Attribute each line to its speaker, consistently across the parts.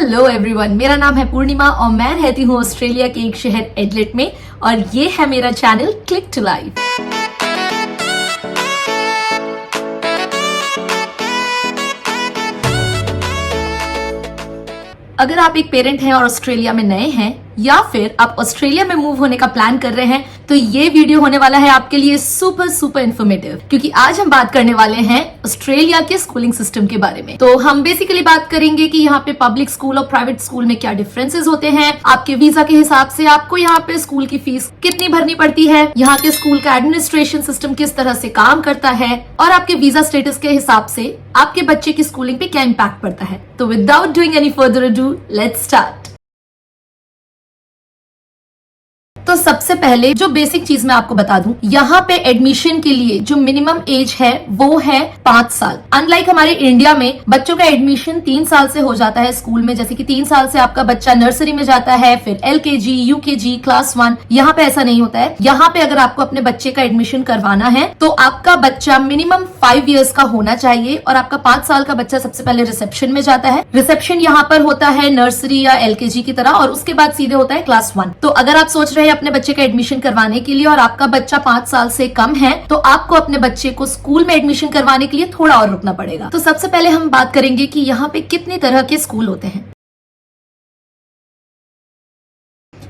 Speaker 1: Hello everyone, मेरा नाम है पूर्णिमा और मैं रहती हूँ ऑस्ट्रेलिया के एक शहर एडलेट में और ये है मेरा चैनल क्लिक टू लाइफ। अगर आप एक पेरेंट हैं और ऑस्ट्रेलिया में नए हैं या फिर आप ऑस्ट्रेलिया में मूव होने का प्लान कर रहे हैं तो ये वीडियो होने वाला है आपके लिए सुपर इन्फॉर्मेटिव, क्योंकि आज हम बात करने वाले हैं ऑस्ट्रेलिया के स्कूलिंग सिस्टम के बारे में। तो हम बेसिकली बात करेंगे कि यहाँ पे पब्लिक स्कूल और प्राइवेट स्कूल में क्या डिफरेंसेस होते हैं, आपके वीजा के हिसाब से आपको यहाँ पे स्कूल की फीस कितनी भरनी पड़ती है, यहाँ के स्कूल का एडमिनिस्ट्रेशन सिस्टम किस तरह से काम करता है और आपके वीजा स्टेटस के हिसाब से आपके बच्चे की स्कूलिंग पे क्या इम्पैक्ट पड़ता है। तो without doing any further ado, let's start. तो सबसे पहले जो बेसिक चीज मैं आपको बता दूं, यहाँ पे एडमिशन के लिए जो मिनिमम एज है वो है 5 साल। अनलाइक हमारे इंडिया में बच्चों का एडमिशन 3 साल से हो जाता है स्कूल में, जैसे कि 3 साल से आपका बच्चा नर्सरी में जाता है, फिर LKG, UKG, क्लास 1। यहाँ पे ऐसा नहीं होता है। यहाँ पे अगर आपको अपने बच्चे का एडमिशन करवाना है तो आपका बच्चा मिनिमम 5 इयर्स का होना चाहिए और आपका 5 साल का बच्चा सबसे पहले रिसेप्शन में जाता है। रिसेप्शन यहाँ पर होता है नर्सरी या LKG की तरह और उसके बाद सीधे होता है क्लास 1। तो अगर आप सोच रहे हैं अपने बच्चे का एडमिशन करवाने के लिए और आपका बच्चा 5 साल से कम है तो आपको अपने बच्चे को स्कूल में एडमिशन करवाने के लिए थोड़ा और रुकना पड़ेगा। तो सबसे पहले हम बात करेंगे कि यहाँ पे कितने तरह के स्कूल होते हैं।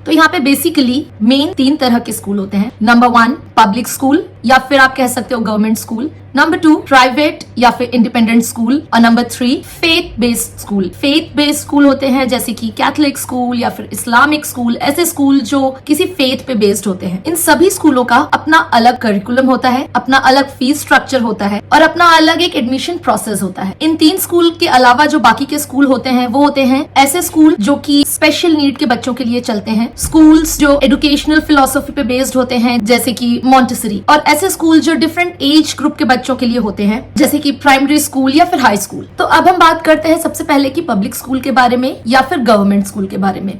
Speaker 1: तो यहाँ पे बेसिकली मेन 3 तरह के स्कूल होते हैं। नंबर 1 पब्लिक स्कूल या फिर आप कह सकते हो गवर्नमेंट स्कूल। नंबर 2 प्राइवेट या फिर इंडिपेंडेंट स्कूल और number 3 faith based school. Faith based school होते हैं जैसे कि कैथोलिक स्कूल या फिर इस्लामिक स्कूल, ऐसे स्कूल जो किसी फेथ पे बेस्ड होते हैं। इन सभी स्कूलों का अपना अलग करिकुलम होता है, अपना अलग फीस स्ट्रक्चर होता है और अपना अलग एक एडमिशन प्रोसेस होता है। इन 3 स्कूल के अलावा जो बाकी के स्कूल होते हैं वो होते हैं ऐसे स्कूल जो कि स्पेशल नीड के बच्चों के लिए चलते हैं, स्कूल्स जो एजुकेशनल फिलोसफी पे बेस्ड होते हैं जैसे कि मॉन्टेसरी, और ऐसे स्कूल जो डिफरेंट एज ग्रुप के बच्चों के लिए होते हैं जैसे कि प्राइमरी स्कूल या फिर हाई स्कूल। तो अब हम बात करते हैं सबसे पहले कि पब्लिक स्कूल के बारे में या फिर गवर्नमेंट स्कूल के बारे में।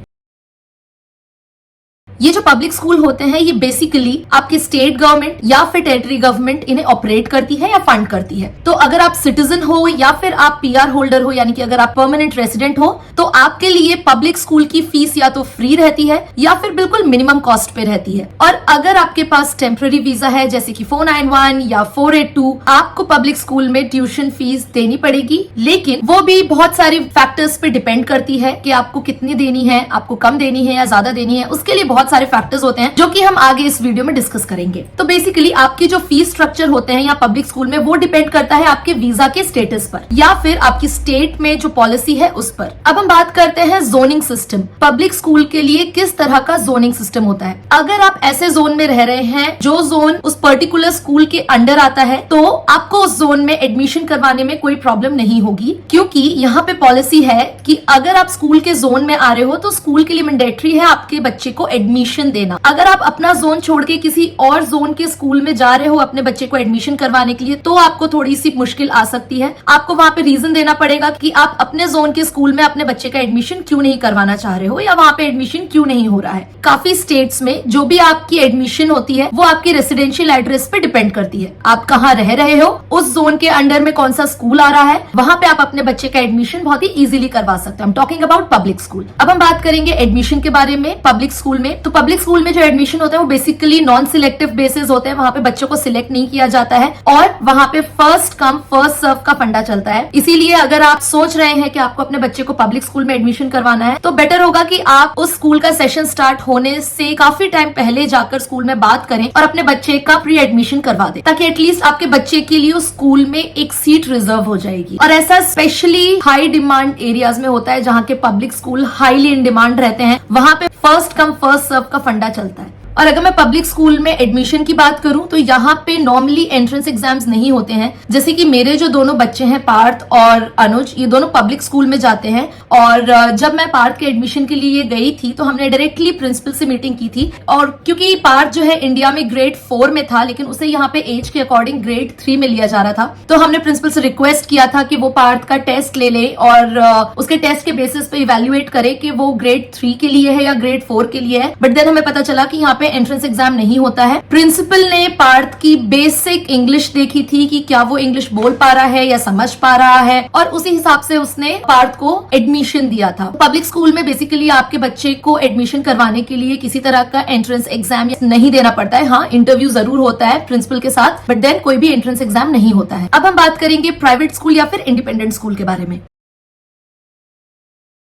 Speaker 1: ये जो पब्लिक स्कूल होते हैं ये बेसिकली आपकी स्टेट गवर्नमेंट या फिर टेरिटरी गवर्नमेंट इन्हें ऑपरेट करती है या फंड करती है। तो अगर आप सिटीजन हो या फिर आप PR होल्डर हो, यानी कि अगर आप परमानेंट रेजिडेंट हो, तो आपके लिए पब्लिक स्कूल की फीस या तो फ्री रहती है या फिर बिल्कुल मिनिमम कॉस्ट पे रहती है। और अगर आपके पास टेम्पररी वीजा है जैसे कि 491 या 482, आपको पब्लिक स्कूल में ट्यूशन फीस देनी पड़ेगी, लेकिन वो भी बहुत सारी फैक्टर्स पे डिपेंड करती है कि आपको कितनी देनी है, आपको कम देनी है या ज्यादा देनी है। उसके लिए बहुत सारे फैक्टर्स होते हैं जो कि हम आगे इस वीडियो में डिस्कस करेंगे। तो बेसिकली आपकी जो फीस स्ट्रक्चर होते हैं या पब्लिक स्कूल में वो डिपेंड करता है आपके वीजा के स्टेटस पर या फिर आपकी स्टेट में जो पॉलिसी है उस पर। अब हम बात करते हैं जोनिंग सिस्टम। पब्लिक स्कूल के लिए किस तरह का जोनिंग सिस्टम होता है। अगर आप ऐसे जोन में रह रहे हैं जो जोन उस पर्टिकुलर स्कूल के अंडर आता है तो आपको उस जोन में एडमिशन करवाने में कोई प्रॉब्लम नहीं होगी, क्योंकि यहाँ पे पॉलिसी है कि अगर आप स्कूल के जोन में आ रहे हो तो स्कूल के लिए मैंडेटरी है आपके बच्चे को एडमिशन देना। अगर आप अपना जोन छोड़ के किसी और जोन के स्कूल में जा रहे हो अपने बच्चे को एडमिशन करवाने के लिए तो आपको थोड़ी सी मुश्किल आ सकती है। आपको वहां पे रीजन देना पड़ेगा कि आप अपने जोन के स्कूल में अपने बच्चे का एडमिशन क्यों नहीं करवाना चाह रहे हो या वहां पे एडमिशन क्यों नहीं हो रहा है। काफी स्टेट्स में जो भी आपकी एडमिशन होती है वो आपकी रेसिडेंशियल एड्रेस पे डिपेंड करती है। आप कहाँ रह रहे हो, उस जोन के अंडर में कौन सा स्कूल आ रहा है, वहां पे आप अपने बच्चे का एडमिशन बहुत ही इजीली करवा सकते हैं। Talking about public school. अब हम बात करेंगे एडमिशन के बारे में पब्लिक स्कूल में। तो पब्लिक स्कूल में जो एडमिशन होता है वो बेसिकली नॉन सिलेक्टिव बेसिस होते हैं। वहां पे बच्चों को सिलेक्ट नहीं किया जाता है और वहां पे फर्स्ट कम फर्स्ट सर्व का फंडा चलता है। इसीलिए अगर आप सोच रहे हैं कि आपको अपने बच्चे को पब्लिक स्कूल में एडमिशन करवाना है तो बेटर होगा कि आप उस स्कूल का सेशन स्टार्ट होने से काफी टाइम पहले जाकर स्कूल में बात करें और अपने बच्चे का प्री एडमिशन करवा दें, ताकि एटलीस्ट आपके बच्चे के लिए उस स्कूल में एक सीट रिजर्व हो जाएगी। और ऐसा स्पेशली हाई डिमांड एरियाज में होता है जहाँ के public school highly in demand रहते हैं, वहां पे फर्स्ट कम फर्स्ट सर्व का फंडा चलता है। और अगर मैं पब्लिक स्कूल में एडमिशन की बात करूं तो यहाँ पे नॉर्मली एंट्रेंस एग्जाम्स नहीं होते हैं। जैसे कि मेरे जो दोनों बच्चे हैं पार्थ और अनुज, ये दोनों पब्लिक स्कूल में जाते हैं और जब मैं पार्थ के एडमिशन के लिए गई थी तो हमने डायरेक्टली प्रिंसिपल से मीटिंग की थी। और क्योंकि पार्थ जो है इंडिया में ग्रेड 4 में था लेकिन उसे यहाँ पे एज के अकॉर्डिंग ग्रेड 3 में लिया जा रहा था, तो हमने प्रिंसिपल से रिक्वेस्ट किया था कि वो पार्थ का टेस्ट ले ले और उसके टेस्ट के बेसिस पे इवेल्युएट करे कि वो ग्रेड 3 के लिए है या ग्रेड 4 के लिए है। बट देन हमें पता चला कि यहाँ पे पे एंट्रेंस एग्जाम नहीं होता है। प्रिंसिपल ने पार्थ की बेसिक इंग्लिश देखी थी कि क्या वो इंग्लिश बोल पा रहा है या समझ पा रहा है, और उसी हिसाब से उसने पार्थ को एडमिशन दिया था। पब्लिक स्कूल में बेसिकली आपके बच्चे को एडमिशन करवाने के लिए किसी तरह का एंट्रेंस एग्जाम नहीं देना पड़ता है। हाँ, इंटरव्यू जरूर होता है प्रिंसिपल के साथ, बट देन कोई भी एंट्रेंस एग्जाम नहीं होता है। अब हम बात करेंगे प्राइवेट स्कूल या फिर इंडिपेंडेंट स्कूल के बारे में।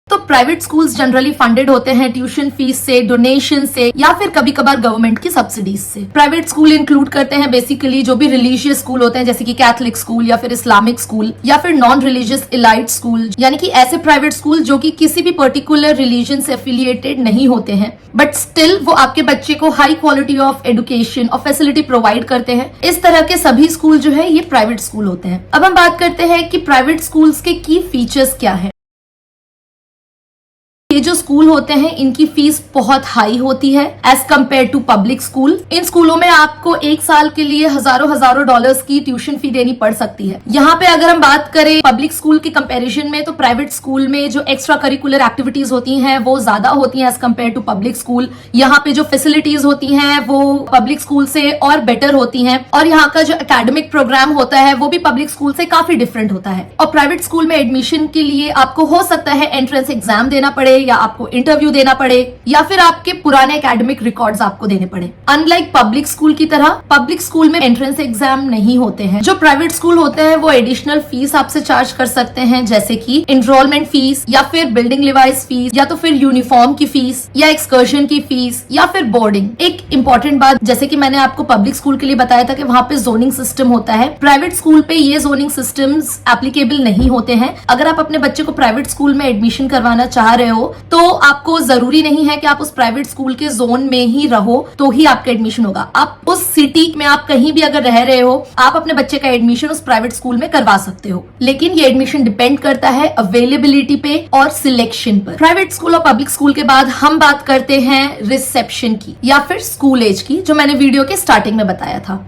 Speaker 1: तो प्राइवेट स्कूल्स जनरली फंडेड होते हैं ट्यूशन फीस से, डोनेशन से, या फिर कभी कभार गवर्नमेंट की सब्सिडीज से। प्राइवेट स्कूल इंक्लूड करते हैं बेसिकली जो भी रिलीजियस स्कूल होते हैं, जैसे कि कैथलिक स्कूल या फिर इस्लामिक स्कूल या फिर नॉन रिलीजियस इलाइट स्कूल, यानी कि ऐसे प्राइवेट स्कूल जो कि किसी भी पर्टिकुलर रिलीजन से एफिलिएटेड नहीं होते हैं, बट स्टिल वो आपके बच्चे को हाई क्वालिटी ऑफ एजुकेशन और फैसिलिटी प्रोवाइड करते हैं। इस तरह के सभी स्कूल जो है ये प्राइवेट स्कूल होते हैं। अब हम बात करते हैं कि प्राइवेट स्कूल्स के की फीचर्स क्या है। ये जो स्कूल होते हैं इनकी फीस बहुत हाई होती है as compare to public school. इन स्कूलों में आपको एक साल के लिए हजारों डॉलर्स की ट्यूशन फी देनी पड़ सकती है। यहाँ पे अगर हम बात करें पब्लिक स्कूल के कंपैरिजन में, तो प्राइवेट स्कूल में जो एक्स्ट्रा करिकुलर एक्टिविटीज होती हैं वो ज्यादा होती हैं as compare to public school. यहाँ पे जो फैसिलिटीज होती हैं वो पब्लिक स्कूल से और बेटर होती हैं, और यहाँ का जो एकेडमिक प्रोग्राम होता है वो भी पब्लिक स्कूल से काफी डिफरेंट होता है। और प्राइवेट स्कूल में एडमिशन के लिए आपको हो सकता है एंट्रेंस एग्जाम देना पड़े, या आपको इंटरव्यू देना पड़े, या फिर आपके पुराने एकेडमिक रिकॉर्ड्स आपको देने पड़े। अनलाइक पब्लिक स्कूल की तरह पब्लिक स्कूल में एंट्रेंस एग्जाम नहीं होते हैं। जो प्राइवेट स्कूल होते हैं वो एडिशनल फीस आपसे चार्ज कर सकते हैं, जैसे कि एनरोलमेंट फीस, या फिर बिल्डिंग लिवाइस फीस, या तो फिर यूनिफॉर्म की फीस, या एक्सकर्शन की फीस, या फिर बोर्डिंग। एक इंपॉर्टेंट बात, जैसे कि मैंने आपको पब्लिक स्कूल के लिए बताया था कि वहां पे जोनिंग सिस्टम होता है, प्राइवेट स्कूल पे ये जोनिंग सिस्टम्स एप्लीकेबल नहीं होते हैं। अगर आप अपने बच्चे को प्राइवेट स्कूल में एडमिशन करवाना चाह रहे हो तो आपको जरूरी नहीं है कि आप उस प्राइवेट स्कूल के जोन में ही रहो तो ही आपका एडमिशन होगा। आप उस सिटी में आप कहीं भी अगर रह रहे हो, आप अपने बच्चे का एडमिशन उस प्राइवेट स्कूल में करवा सकते हो, लेकिन ये एडमिशन डिपेंड करता है अवेलेबिलिटी पे और सिलेक्शन पर। प्राइवेट स्कूल और पब्लिक स्कूल के बाद हम बात करते हैं रिसेप्शन की या फिर स्कूल एज की, जो मैंने वीडियो के स्टार्टिंग में बताया था।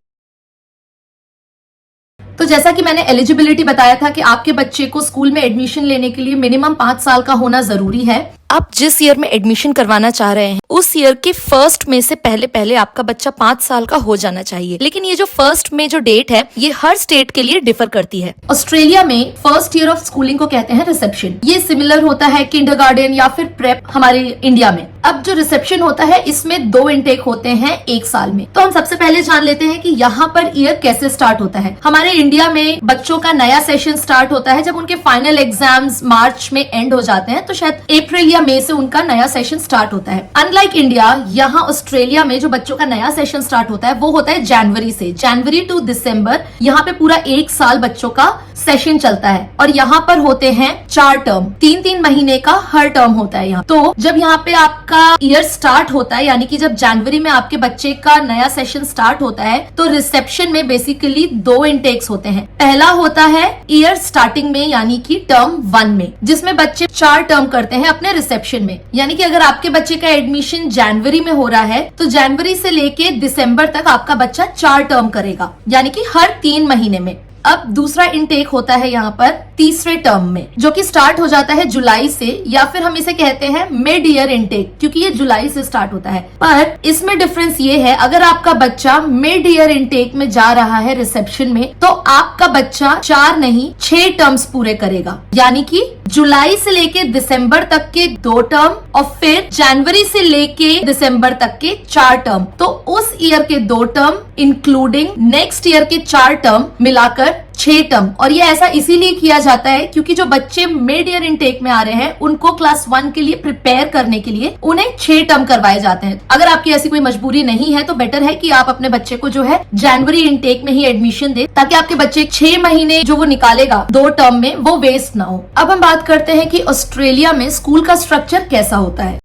Speaker 1: तो जैसा कि मैंने एलिजिबिलिटी बताया था कि आपके बच्चे को स्कूल में एडमिशन लेने के लिए मिनिमम 5 साल का होना जरूरी है। आप जिस ईयर में एडमिशन करवाना चाह रहे हैं उस ईयर के फर्स्ट में से पहले आपका बच्चा 5 साल का हो जाना चाहिए। लेकिन ये जो फर्स्ट में जो डेट है ये हर स्टेट के लिए डिफर करती है। ऑस्ट्रेलिया में फर्स्ट ईयर ऑफ स्कूलिंग को कहते हैं रिसेप्शन। ये सिमिलर होता है किंडरगार्टन या फिर प्रेप हमारे इंडिया में। अब जो रिसेप्शन होता है इसमें 2 इनटेक होते हैं एक साल में। तो हम सबसे पहले जान लेते हैं कि यहाँ पर ईयर कैसे स्टार्ट होता है। हमारे इंडिया में बच्चों का नया सेशन स्टार्ट होता है जब उनके फाइनल एग्जाम्स मार्च में एंड हो जाते हैं, तो शायद अप्रैल या मई से उनका नया सेशन स्टार्ट होता है। अनलाइक इंडिया, यहाँ ऑस्ट्रेलिया में जो बच्चों का नया सेशन स्टार्ट होता है वो होता है जनवरी से। जनवरी टू दिसंबर यहाँ पे पूरा 1 साल बच्चों का सेशन चलता है, और यहाँ पर होते हैं 4 टर्म, 3-3 महीने का हर टर्म होता है यहाँ। तो जब यहाँ पे आपका ईयर स्टार्ट होता है, यानी कि जब जनवरी में आपके बच्चे का नया सेशन स्टार्ट होता है, तो रिसेप्शन में बेसिकली 2 इनटेक्स होते हैं। पहला होता है ईयर स्टार्टिंग में, यानी कि टर्म 1 में, जिसमें बच्चे 4 टर्म करते हैं अपने रिसेप्शन में। यानी कि अगर आपके बच्चे का एडमिशन जनवरी में हो रहा है तो जनवरी से लेके दिसंबर तक आपका बच्चा 4 टर्म करेगा, यानी कि हर 3 महीने में। अब दूसरा इनटेक होता है यहाँ पर तीसरे टर्म में, जो कि स्टार्ट हो जाता है जुलाई से, या फिर हम इसे कहते हैं मिड ईयर इनटेक, क्योंकि ये जुलाई से स्टार्ट होता है। पर इसमें डिफरेंस ये है, अगर आपका बच्चा मिड ईयर इनटेक में जा रहा है रिसेप्शन में, तो आपका बच्चा 4 नहीं 6 टर्म्स पूरे करेगा, यानी कि जुलाई से लेके दिसंबर तक के 2 टर्म और फिर जनवरी से लेके दिसंबर तक के 4 टर्म। तो उस ईयर के 2 टर्म इंक्लूडिंग नेक्स्ट ईयर के 4 टर्म मिलाकर 6 टर्म। और ये ऐसा इसीलिए किया जाता है क्योंकि जो बच्चे मिड ईयर इनटेक में आ रहे हैं उनको क्लास 1 के लिए प्रिपेयर करने के लिए उन्हें 6 टर्म करवाए जाते हैं। अगर आपकी ऐसी कोई मजबूरी नहीं है तो बेटर है कि आप अपने बच्चे को जो है जनवरी इनटेक में ही एडमिशन दे, ताकि आपके बच्चे 6 महीने जो वो निकालेगा 2 टर्म में वो वेस्ट ना हो। अब हम बात करते हैं कि ऑस्ट्रेलिया में स्कूल का स्ट्रक्चर कैसा होता है।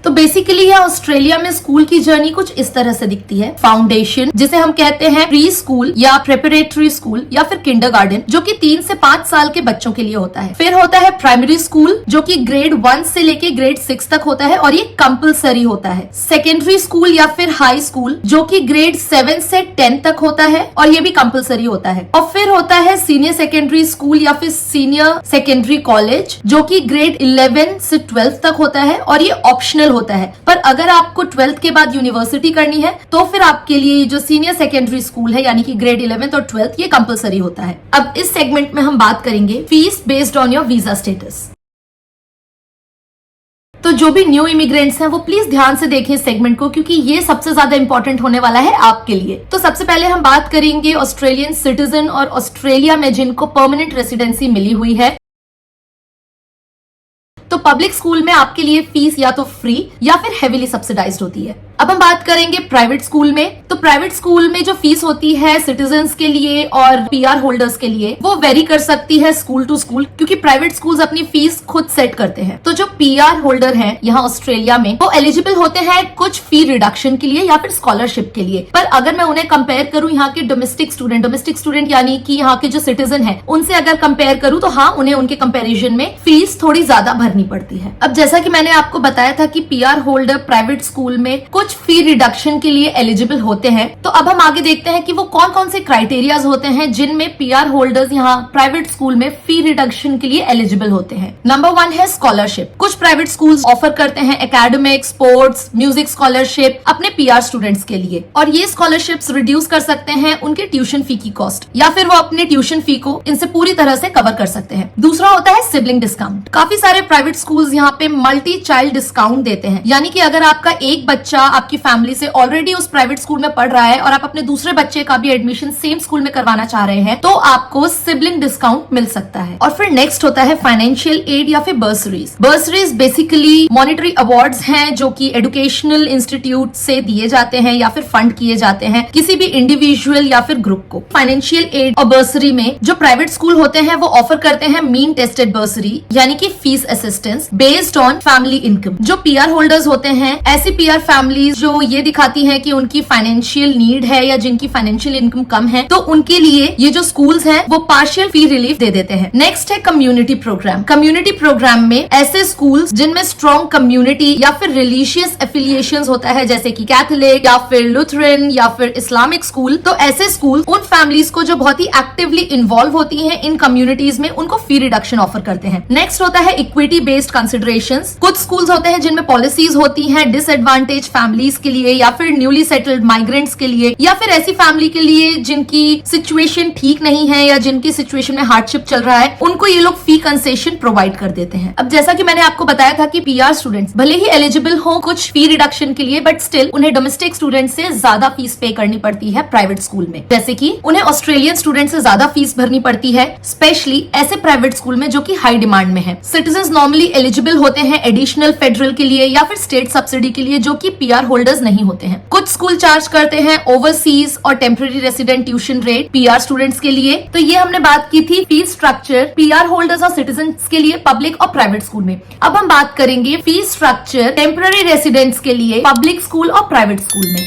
Speaker 1: तो बेसिकली यहाँ ऑस्ट्रेलिया में स्कूल की जर्नी कुछ इस तरह से दिखती है। फाउंडेशन, जिसे हम कहते हैं प्री स्कूल या प्रिपरेटरी स्कूल या फिर किंडरगार्टन, जो कि 3 से 5 साल के बच्चों के लिए होता है। फिर होता है प्राइमरी स्कूल, जो कि ग्रेड 1 से लेके ग्रेड 6 तक होता है और ये कंपलसरी होता है। सेकेंडरी स्कूल या फिर हाई स्कूल, जो कि ग्रेड 7 से 10 तक होता है और ये भी कंपलसरी होता है। और फिर होता है सीनियर सेकेंडरी स्कूल या फिर सीनियर सेकेंडरी कॉलेज, जो कि ग्रेड 11 से 12 तक होता है और ये ऑप्शनल होता है, पर अगर आपको 12th के बाद यूनिवर्सिटी करनी है तो फिर आपके लिए जो सीनियर सेकेंडरी स्कूल है यानी कि ग्रेड 11th और 12th ये कंपलसरी होता है। अब इस सेगमेंट में हम बात करेंगे fees based on your visa status. तो जो भी न्यू इमिग्रेंट्स हैं वो प्लीज ध्यान से देखें इस सेगमेंट को, क्योंकि ये सबसे ज्यादा इंपॉर्टेंट होने वाला है आपके लिए। तो सबसे पहले हम बात करेंगे ऑस्ट्रेलियन सिटीजन और ऑस्ट्रेलिया में जिनको परमानेंट रेसिडेंसी मिली हुई है। तो पब्लिक स्कूल में आपके लिए फीस या तो फ्री या फिर हेवीली सब्सिडाइज्ड होती है। अब हम बात करेंगे प्राइवेट स्कूल में। तो प्राइवेट स्कूल में जो फीस होती है सिटीजन्स के लिए और पीआर होल्डर्स के लिए वो वेरी कर सकती है स्कूल टू स्कूल, क्योंकि प्राइवेट स्कूल्स अपनी फीस खुद सेट करते हैं। तो जो पीआर होल्डर हैं यहाँ ऑस्ट्रेलिया में वो एलिजिबल होते हैं कुछ फी रिडक्शन के लिए या फिर स्कॉलरशिप के लिए। पर अगर मैं उन्हें कंपेयर करूं यहाँ के डोमेस्टिक स्टूडेंट यानी कि यहाँ के जो सिटीजन है उनसे अगर कंपेयर करूं तो हाँ, उन्हें उनके कंपेरिजन में फीस थोड़ी ज्यादा भरनी पड़ती है। अब जैसा कि मैंने आपको बताया था कि पीआर होल्डर प्राइवेट स्कूल में कुछ फी रिडक्शन के लिए एलिजिबल होते हैं, तो अब हम आगे देखते हैं कि वो कौन कौन से क्राइटेरियाज होते हैं जिनमें पीआर होल्डर्स यहाँ प्राइवेट स्कूल में फी रिडक्शन के लिए एलिजिबल होते हैं। नंबर 1 है स्कॉलरशिप। कुछ प्राइवेट स्कूल्स ऑफर करते हैं एकेडमिक, स्पोर्ट्स, म्यूजिक स्कॉलरशिप अपने पीआर स्टूडेंट्स के लिए, और ये स्कॉलरशिप्स रिड्यूस कर सकते हैं उनके ट्यूशन फी की कॉस्ट, या फिर वो अपने ट्यूशन फी को इनसे पूरी तरह से कवर कर सकते हैं। दूसरा होता है सिबलिंग डिस्काउंट। काफी सारे प्राइवेट स्कूल्स यहाँ पे मल्टी चाइल्ड डिस्काउंट देते हैं, यानी कि अगर आपका एक बच्चा आपकी फैमिली से ऑलरेडी उस प्राइवेट स्कूल में पढ़ रहा है और आप अपने दूसरे बच्चे का भी एडमिशन सेम स्कूल में करवाना चाह रहे हैं तो आपको सिबलिंग डिस्काउंट मिल सकता है। और फिर नेक्स्ट होता है फाइनेंशियल एड या फिर बर्सरीज। बर्सरीज बेसिकली मॉनेटरी अवार्ड्स हैं जो कि एजुकेशनल इंस्टीट्यूट से दिए जाते हैं या फिर फंड किए जाते हैं किसी भी इंडिविजुअल या फिर ग्रुप को। फाइनेंशियल एड और बर्सरी में जो प्राइवेट स्कूल होते हैं वो ऑफर करते हैं मीन टेस्टेड बर्सरी यानी कि fees assistance based on family income. जो पीआर होल्डर्स होते हैं ऐसी पीआर फैमिलीज जो ये दिखाती है कि उनकी फाइनेंशियल नीड है या जिनकी फाइनेंशियल इनकम कम है, तो उनके लिए ये जो स्कूल्स हैं वो पार्शियल फी रिलीफ दे देते हैं। नेक्स्ट है कम्युनिटी प्रोग्राम। कम्युनिटी प्रोग्राम में ऐसे स्कूल्स जिनमें स्ट्रॉन्ग कम्युनिटी या फिर रिलीजियस एफिलिएशंस होता है जैसे कि कैथोलिक या फिर लुथरन या फिर इस्लामिक स्कूल, तो ऐसे स्कूल उन फैमिलीज को जो बहुत ही एक्टिवली इन्वॉल्व होती हैं इन कम्युनिटीज में उनको फी रिडक्शन ऑफर करते हैं। नेक्स्ट होता है इक्विटी बेस्ड कंसिडरेशंस। कुछ स्कूल्स होते हैं जिनमें पॉलिसीज होती हैं डिसएडवांटेज फैमिलीज के लिए या फिर न्यूली सेटल्ड माइग्रेंट्स के लिए या फिर ऐसी फैमिली के लिए जिनकी सिचुएशन ठीक नहीं है या जिनकी सिचुएशन में हार्डशिप चल रहा है, उनको ये लोग फी कंसेशन प्रोवाइड कर देते हैं। अब जैसा कि मैंने आपको बताया था कि पीआर स्टूडेंट्स भले ही एलिजिबल हो कुछ फी रिडक्शन के लिए, बट स्टिल उन्हें डोमेस्टिक स्टूडेंट से ज्यादा फीस पे करनी पड़ती है प्राइवेट स्कूल में। जैसे कि उन्हें ऑस्ट्रेलियन स्टूडेंट से ज्यादा फीस भरनी पड़ती है, स्पेशली ऐसे प्राइवेट स्कूल में जो कि हाई डिमांड में है। सिटीजन नॉर्मली एलिजिबल होते हैं एडिशनल फेडरल के लिए या फिर स्टेट सब्सिडी के लिए, जो कि पीआर होल्डर्स नहीं होते हैं। कुछ स्कूल चार्ज करते हैं ओवरसीज और temporary resident tuition rate PR students के लिए। तो ये हमने बात की थी फीस स्ट्रक्चर पीआर होल्डर्स और सिटीजन्स के लिए पब्लिक और प्राइवेट स्कूल में। अब हम बात करेंगे फीस स्ट्रक्चर टेम्पररी रेसिडेंट्स के लिए पब्लिक स्कूल और प्राइवेट स्कूल में।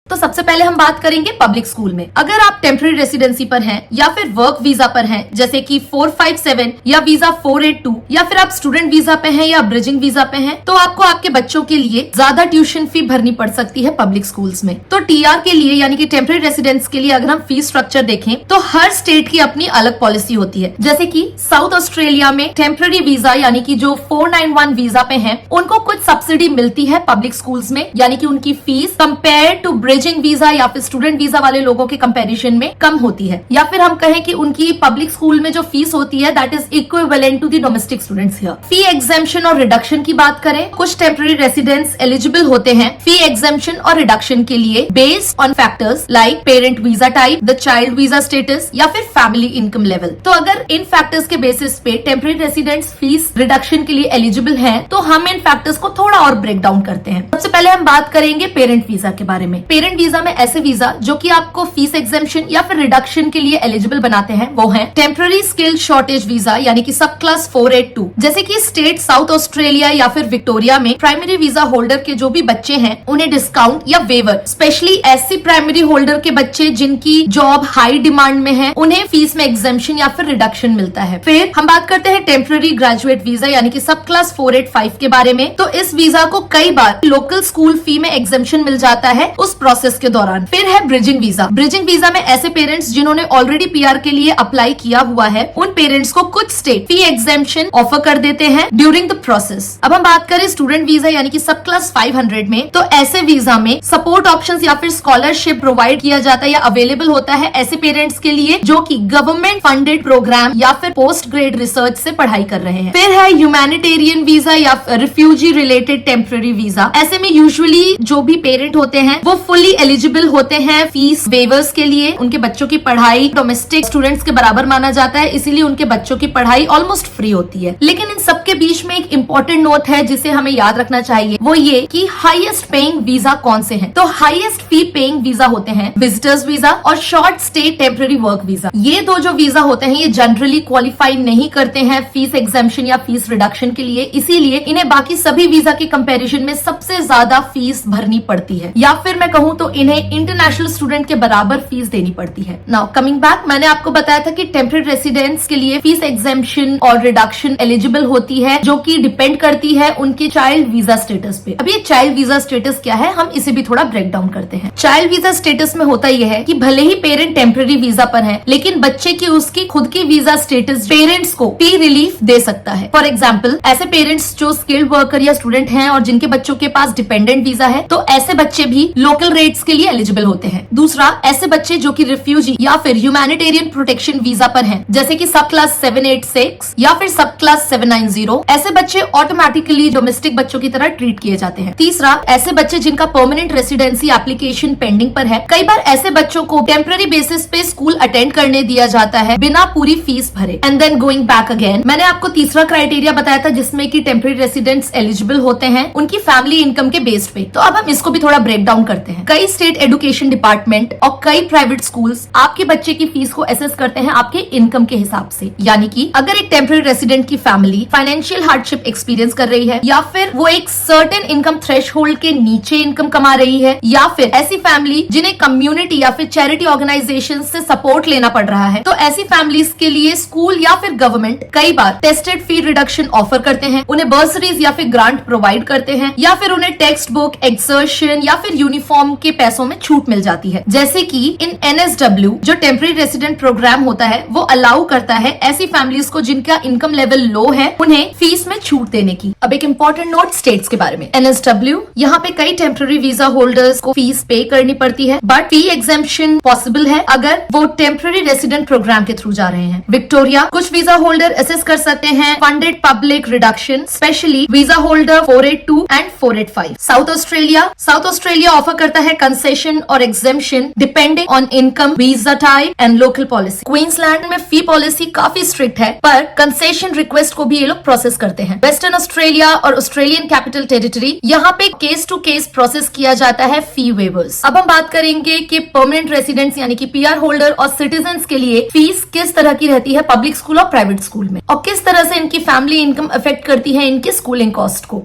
Speaker 1: तो सबसे पहले हम बात करेंगे पब्लिक स्कूल में। अगर आप टेम्पररी रेसिडेंसी पर हैं या फिर वर्क वीजा पर हैं जैसे कि 457 या वीजा 482 या फिर आप स्टूडेंट वीजा पे हैं या ब्रिजिंग वीजा पे हैं, तो आपको आपके बच्चों के लिए ज्यादा ट्यूशन फी भरनी पड़ सकती है पब्लिक स्कूल्स में। तो टीआर के लिए यानी कि टेम्पररी रेसिडेंस के लिए अगर हम फीस स्ट्रक्चर देखें तो हर स्टेट की अपनी अलग पॉलिसी होती है। जैसे कि साउथ ऑस्ट्रेलिया में टेम्पररी वीजा यानी कि जो 491 वीजा पे हैं उनको कुछ सब्सिडी मिलती है पब्लिक स्कूल्स में, यानी कि उनकी fees compare to bridging visa या फिर स्टूडेंट वीजा वाले लोगों के कंपैरिजन में कम होती है। या फिर हम कहें कि उनकी पब्लिक स्कूल में जो फीस होती है that is equivalent to the domestic students here. Fee exemption और रिडक्शन की बात करें, कुछ टेम्पररी रेसिडेंट्स एलिजिबल होते हैं फी एग्जेम्पशन और रिडक्शन के लिए based on factors like parent visa type, the child visa status या फिर फैमिली इनकम लेवल। तो अगर इन फैक्टर्स के बेसिस पे टेम्पररी रेसिडेंट्स फीस रिडक्शन के लिए एलिजिबल हैं, तो हम इन फैक्टर्स को थोड़ा और ब्रेक डाउन करते हैं। सबसे पहले हम बात करेंगे पेरेंट वीजा के बारे में। पेरेंट वीजा में ऐसे वीजा जो कि आपको फीस एग्जेम्पशन या फिर रिडक्शन के लिए एलिजिबल बनाते हैं वो है टेम्पररी स्किल शॉर्टेज वीजा यानी कि सब क्लास 482। जैसे कि स्टेट साउथ ऑस्ट्रेलिया या फिर विक्टोरिया में प्राइमरी वीजा होल्डर के जो भी बच्चे हैं उन्हें डिस्काउंट या वेवर, स्पेशली ऐसी प्राइमरी होल्डर के बच्चे जिनकी जॉब हाई डिमांड में है उन्हें फीस में एग्जेम्पशन या फिर रिडक्शन मिलता है। फिर हम बात करते हैं टेम्पररी ग्रेजुएट वीजा यानी कि सब क्लास 485 के बारे में। तो इस वीजा को कई बार लोकल स्कूल फी में एग्जेम्पशन मिल जाता है उस प्रोसेस के दौरान। फिर है ब्रिजिंग वीजा। ब्रिजिंग वीजा में ऐसे पेरेंट्स जिन्होंने ऑलरेडी पीआर के लिए अप्लाई किया हुआ है, उन पेरेंट्स को कुछ स्टेट फी एग्जेम्पशन ऑफर कर देते हैं ड्यूरिंग द प्रोसेस। अब हम बात करें स्टूडेंट वीजा यानी कि सब क्लास 500 में, तो ऐसे वीजा में सपोर्ट ऑप्शंस या फिर स्कॉलरशिप प्रोवाइड किया जाता है या अवेलेबल होता है ऐसे पेरेंट्स के लिए जो कि गवर्नमेंट फंडेड प्रोग्राम या फिर पोस्ट ग्रेड रिसर्च से पढ़ाई कर रहे हैं। फिर है ह्यूमैनिटेरियन वीजा या रिफ्यूजी रिलेटेड टेम्पररी वीजा। ऐसे में यूजुअली जो भी पेरेंट होते हैं वो फुल्ली एलिजिबल होते हैं फीस वेवर्स के लिए। उनके बच्चों की पढ़ाई डोमेस्टिक स्टूडेंट्स के बराबर माना जाता है, इसीलिए उनके बच्चों की पढ़ाई ऑलमोस्ट फ्री होती है। लेकिन इन सबके बीच में एक इंपॉर्टेंट नोट है जिसे हमें याद रखना चाहिए, वो ये कि हाईएस्ट पेइंग वीजा कौन से हैं। तो हाईएस्ट फी पेइंग वीजा होते हैं विजिटर्स वीजा और short stay temporary work visa. ये दो जो वीजा होते हैं ये जनरली क्वालिफाई नहीं करते हैं फीस एग्जेम्पशन या फीस रिडक्शन के लिए, इसीलिए इन्हें बाकी सभी वीजा के कंपैरिजन में सबसे ज्यादा फीस भरनी पड़ती है, या फिर मैं कहूं तो इन्हें इंटरनेशनल स्टूडेंट के बराबर फीस देनी पड़ती है। नाउ कमिंग बैक, मैंने आपको बताया था कि टेम्पररी रेसिडेंट्स के लिए फीस एग्जेम्पशन और रिडक्शन एलिजिबल होती है जो कि डिपेंड करती है उनके चाइल्ड वीजा स्टेटस पे। अब ये चाइल्ड वीजा स्टेटस क्या है, हम इसे भी थोड़ा ब्रेक डाउन करते हैं। चाइल्ड वीजा स्टेटस में होता यह है कि भले ही पेरेंट टेम्पररी वीजा पर है, लेकिन बच्चे की उसकी खुद की वीजा स्टेटस पेरेंट्स को फी रिलीफ दे सकता है। फॉर एग्जाम्पल, ऐसे पेरेंट्स जो स्किल्ड वर्कर या स्टूडेंट हैं और जिनके बच्चों के पास डिपेंडेंट वीजा है, तो ऐसे बच्चे भी लोकल रेट्स के लिए एलिजिबल होते हैं। दूसरा, ऐसे बच्चे जो कि रिफ्यूजी या फिर ह्यूमैनिटेरियन प्रोटेक्शन वीजा पर हैं, जैसे कि सब क्लास 786 या फिर सब क्लास 790, ऐसे बच्चे ऑटोमेटिकली डोमेस्टिक बच्चों की तरह ट्रीट किए जाते हैं। तीसरा, ऐसे बच्चे जिनका परमानेंट रेसिडेंसी एप्लीकेशन पेंडिंग पर है, कई बार ऐसे बच्चों को टेम्पररी बेसिस पे स्कूल अटेंड करने दिया जाता है बिना पूरी फीस भरे and then going back again. मैंने आपको तीसरा क्राइटेरिया बताया था जिसमें कि टेम्पररी रेसिडेंट्स एलिजिबल होते हैं उनकी फैमिली इनकम के बेस पे। तो अब हम इसको भी थोड़ा ब्रेक डाउन करते हैं। कई स्टेट एजुकेशन डिपार्टमेंट और कई प्राइवेट स्कूल्स आपके बच्चे की फीस को असेस करते हैं आपके इनकम के हिसाब से, यानी कि अगर एक टेम्पररी रेसिडेंट की फैमिली फाइनेंशियल हार्डशिप एक्सपीरियंस कर रही है या फिर वो एक सर्टेन इनकम थ्रेशहोल्ड के नीचे इनकम कमा रही है, या फिर ऐसी फैमिली जिन्हें कम्युनिटी या फिर चैरिटी ऑर्गेनाइजेशन से सपोर्ट लेना पड़ रहा है, तो ऐसी फैमिलीज के लिए स्कूल या फिर गवर्नमेंट कई बार टेस्टेड फी रिडक्शन ऑफर करते हैं, उन्हें बर्सरीज या फिर ग्रांट प्रोवाइड करते हैं, या फिर उन्हें टेक्स्ट बुक, एक्सर्शन या फिर यूनिफॉर्म के पैसों में छूट मिल जाती है। जैसे कि इन NSW जो टेम्पररी रेसिडेंट प्रोग्राम होता है वो अलाउ करता है ऐसी फैमिलीज को जिनका इनकम लेवल लो है उन्हें फीस में छूट देने की। अब एक इंपॉर्टेंट नोट स्टेट्स के बारे में। NSW यहाँ पे कई टेम्पररी वीजा होल्डर्स को फीस पे करनी पड़ती है, बट फी एग्जेम्पशन पॉसिबल है अगर वो टेम्पररी रेसिडेंट प्रोग्राम के थ्रू जा रहे हैं। विक्टोरिया, कुछ वीजा होल्डर असेस कर सकते हैं funded public reduction, specially visa holder 482 and 485। South Australia offer करता है कंसेशन और exemption depending on income, visa type and local policy. Queensland में फी पॉलिसी काफी स्ट्रिक्ट है, पर कंसेशन रिक्वेस्ट को भी ये लोग प्रोसेस करते हैं। वेस्टर्न ऑस्ट्रेलिया और ऑस्ट्रेलियन कैपिटल टेरिटरी, यहाँ पे केस टू केस प्रोसेस किया जाता है फी वेवर्स। अब हम बात करेंगे कि परमानेंट रेसिडेंट्स यानी कि पीआर होल्डर और सिटीजन्स के लिए फीस किस तरह की रहती है पब्लिक स्कूल और प्राइवेट स्कूल में, और किस तरह से इनकी फैमिली इनकम अफेक्ट करती है इनकी स्कूलिंग कॉस्ट को।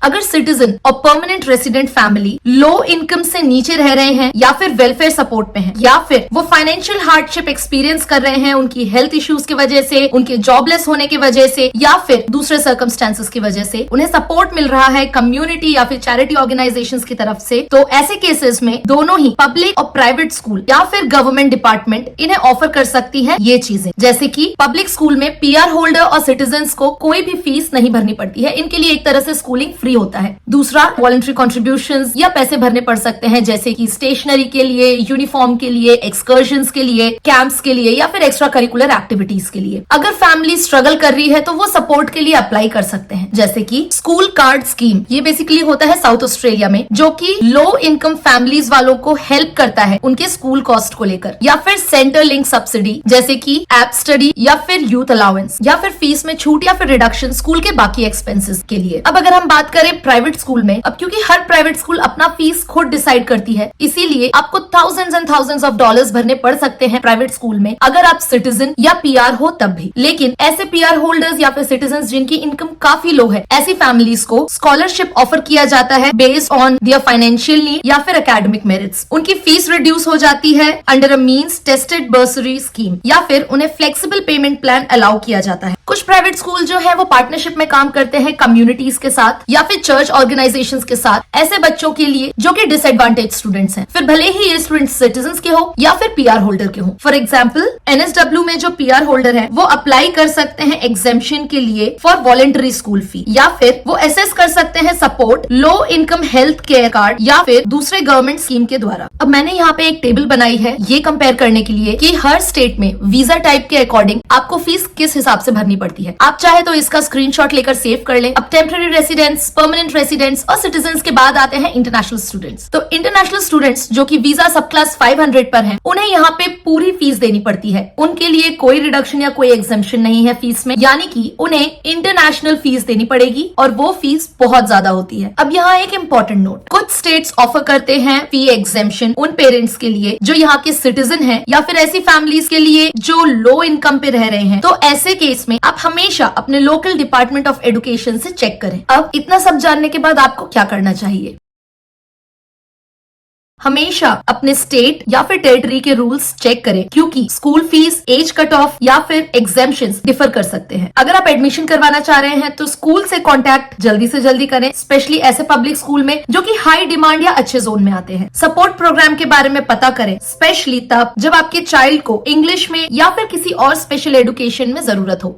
Speaker 1: अगर सिटीजन और permanent resident family low income से नीचे रह रहे हैं या फिर वेलफेयर सपोर्ट पे हैं, या फिर वो फाइनेंशियल हार्डशिप एक्सपीरियंस कर रहे हैं उनकी हेल्थ इश्यूज की वजह से, उनके जॉबलेस होने की वजह से, या फिर दूसरे सर्कमस्टेंसेस की वजह से उन्हें सपोर्ट मिल रहा है कम्युनिटी या फिर चैरिटी ऑर्गेनाइजेशंस की तरफ से, तो ऐसे केसेस में दोनों ही पब्लिक और प्राइवेट स्कूल या फिर गवर्नमेंट डिपार्टमेंट इन्हें ऑफर कर सकती है ये चीजें। जैसे कि पब्लिक स्कूल में पीआर होल्डर और सिटीजन्स को कोई भी फीस नहीं भरनी पड़ती है, इनके लिए एक तरह से स्कूलिंग फ्री होता है। दूसरा, वॉलंटरी कॉन्ट्रीब्यूशंस या पैसे भरने पड़ सकते हैं, जैसे कि स्टेशनरी के लिए, यूनिफॉर्म के लिए, एक्सकर्शंस के लिए, कैंप्स के लिए या फिर एक्स्ट्रा करिकुलर एक्टिविटीज के लिए। अगर फैमिली स्ट्रगल कर रही है तो वो सपोर्ट के लिए अप्लाई कर सकते हैं, जैसे कि स्कूल कार्ड स्कीम। ये बेसिकली होता है साउथ ऑस्ट्रेलिया में, जो कि लो इनकम फैमिलीज वालों को हेल्प करता है उनके स्कूल कॉस्ट को लेकर। या फिर सेंटर लिंक सब्सिडी, जैसे कि ऐप स्टडी या फिर यूथ अलाउंस, या फिर फीस में छूट या फिर रिडक्शन स्कूल के बाकी एक्सपेंसेस के लिए। अब अगर हम बात करें प्राइवेट स्कूल में, अब क्योंकि हर प्राइवेट स्कूल अपना फीस खुद डिसाइड करती है, इसीलिए आपको thousands and thousands of dollars भरने पड़ सकते हैं प्राइवेट स्कूल में अगर आप सिटीजन या पीआर हो तब भी। लेकिन ऐसे पीआर होल्डर्स या फिर सिटीजन जिनकी इनकम काफी लो है, ऐसी फैमिलीज को स्कॉलरशिप ऑफर किया जाता है based on their financial need या फिर एकेडमिक मेरिट्स। उनकी फीस रिड्यूस हो जाती है under a means tested bursary scheme, या फिर उन्हें फ्लेक्सिबल पेमेंट प्लान अलाउ किया जाता है। कुछ प्राइवेट स्कूल जो है वो पार्टनरशिप में काम करते हैं कम्युनिटीज के साथ, या फिर चर्च ऑर्गेनाइजेशंस के साथ ऐसे बच्चों के लिए जो कि डिसएडवांटेज स्टूडेंट्स हैं, फिर भले ही ये स्टूडेंट सिटीजन के हो या फिर पीआर होल्डर के हो। फॉर एग्जाम्पल एनएसडब्ल्यू में जो पीआर होल्डर है वो अप्लाई कर सकते हैं एग्जेम्पशन के लिए फॉर वॉलेंटरी स्कूल फी, या फिर वो एसेस कर सकते हैं support low income health care card या फिर दूसरे गवर्नमेंट स्कीम के द्वारा। अब मैंने यहाँ पे एक टेबल बनाई है ये कंपेयर करने के लिए कि हर स्टेट में वीजा टाइप के अकॉर्डिंग आपको फीस किस हिसाब से भरनी पड़ती है। आप चाहे तो इसका स्क्रीनशॉट लेकर सेव कर लें। अब टेम्पररी रेसिडेंट्स, परमानेंट रेसिडेंट्स और सिटीजन के बाद आते हैं इंटरनेशनल स्टूडेंट्स। तो इंटरनेशनल स्टूडेंट्स जो कि वीजा सब क्लास 500 पर हैं, उन्हें यहाँ पे पूरी फीस देनी पड़ती है। उनके लिए कोई रिडक्शन या कोई एग्जेम्पशन नहीं है फीस में, यानी कि उन्हें इंटरनेशनल फीस देनी पड़ेगी और वो फीस बहुत ज्यादा होती है। अब यहाँ एक इंपॉर्टेंट नोट, कुछ स्टेट्स ऑफर करते हैं फी एग्जेम्पशन उन पेरेंट्स के लिए जो यहाँ के सिटीजन हैं या फिर ऐसी फैमिलीज के लिए जो लो इनकम पे रह रहे हैं। तो ऐसे केस में आप हमेशा अपने लोकल डिपार्टमेंट ऑफ एजुकेशन से चेक करें। अब इतना सब जानने के बाद आपको क्या करना चाहिए? हमेशा अपने स्टेट या फिर टेरिटरी के रूल्स चेक करें, क्योंकि school fees, as cut off या फिर एग्जेम्पशंस डिफर कर सकते हैं। अगर आप एडमिशन करवाना चाह रहे हैं तो स्कूल से कांटेक्ट जल्दी से जल्दी करें, स्पेशली ऐसे पब्लिक स्कूल में जो कि हाई डिमांड या अच्छे जोन में आते हैं। सपोर्ट प्रोग्राम के बारे में पता करें, स्पेशली तब जब आपके चाइल्ड को इंग्लिश में या फिर किसी और स्पेशल एजुकेशन में जरूरत हो।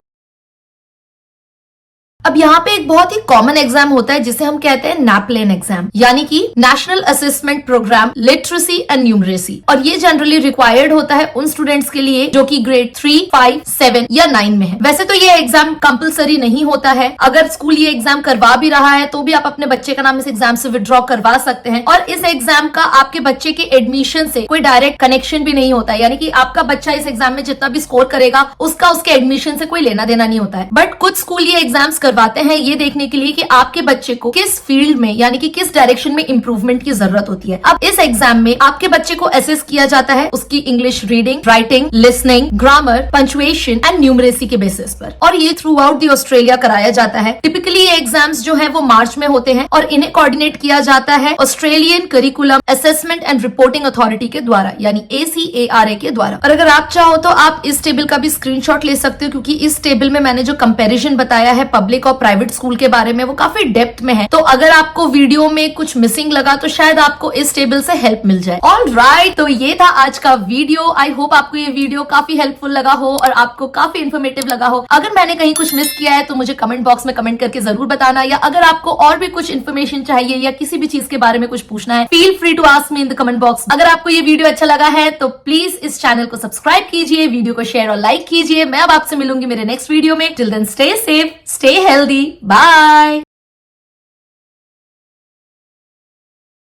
Speaker 1: अब यहाँ पे एक बहुत ही कॉमन एग्जाम होता है जिसे हम कहते हैं NAPLAN एग्जाम, यानी कि national assessment program literacy and numeracy, और ये जनरली रिक्वायर्ड होता है उन स्टूडेंट्स के लिए जो कि ग्रेड 3, 5, 7 या 9 में है। वैसे तो ये एग्जाम कंपलसरी नहीं होता है, अगर स्कूल ये एग्जाम करवा भी रहा है तो भी आप अपने बच्चे का नाम इस एग्जाम से विड्रॉ करवा सकते हैं। और इस एग्जाम का आपके बच्चे के एडमिशन से कोई डायरेक्ट कनेक्शन भी नहीं होता है, यानी कि आपका बच्चा इस एग्जाम में जितना भी स्कोर करेगा उसका उसके एडमिशन से कोई लेना देना नहीं होता है। बट कुछ स्कूल ये एग्जाम्स करवाते हैं ये देखने के लिए कि आपके बच्चे को किस फील्ड में यानी कि किस डायरेक्शन में इंप्रूवमेंट की जरूरत होती है। अब इस एग्जाम में आपके बच्चे को असेस किया जाता है उसकी English reading, writing, listening, grammar, punctuation and numeracy के बेसिस पर, और ये थ्रू आउट दी ऑस्ट्रेलिया कराया जाता है। टिपिकली ये एग्जाम्स जो है वो मार्च में होते हैं और इन्हें कोऑर्डिनेट किया जाता है Australian curriculum assessment and reporting authority के द्वारा, यानी ACARA के द्वारा। और अगर आप चाहो तो आप इस टेबल का भी स्क्रीनशॉट ले सकते हो, क्योंकि इस टेबल में मैंने जो कंपैरिजन बताया है पब्लिक और प्राइवेट स्कूल के बारे में वो काफी डेप्थ में है। तो अगर आपको वीडियो में कुछ मिसिंग लगा तो शायद आपको इस टेबल से हेल्प मिल जाए। ऑलराइट, तो ये था आज का वीडियो। आई होप आपको ये वीडियो काफी हेल्पफुल लगा हो और आपको काफी इन्फॉर्मेटिव लगा हो। अगर मैंने कहीं कुछ मिस किया है तो मुझे कमेंट बॉक्स में कमेंट करके जरूर बताना, या अगर आपको और भी कुछ इन्फॉर्मेशन चाहिए या किसी भी चीज के बारे में कुछ पूछना है, feel free to ask me in the comment box. अगर आपको ये वीडियो अच्छा लगा है तो प्लीज इस चैनल को सब्सक्राइब कीजिए, वीडियो को शेयर और लाइक कीजिए। मैं अब आपसे मिलूंगी मेरे नेक्स्ट वीडियो में। Till then stay safe, stay healthy, bye.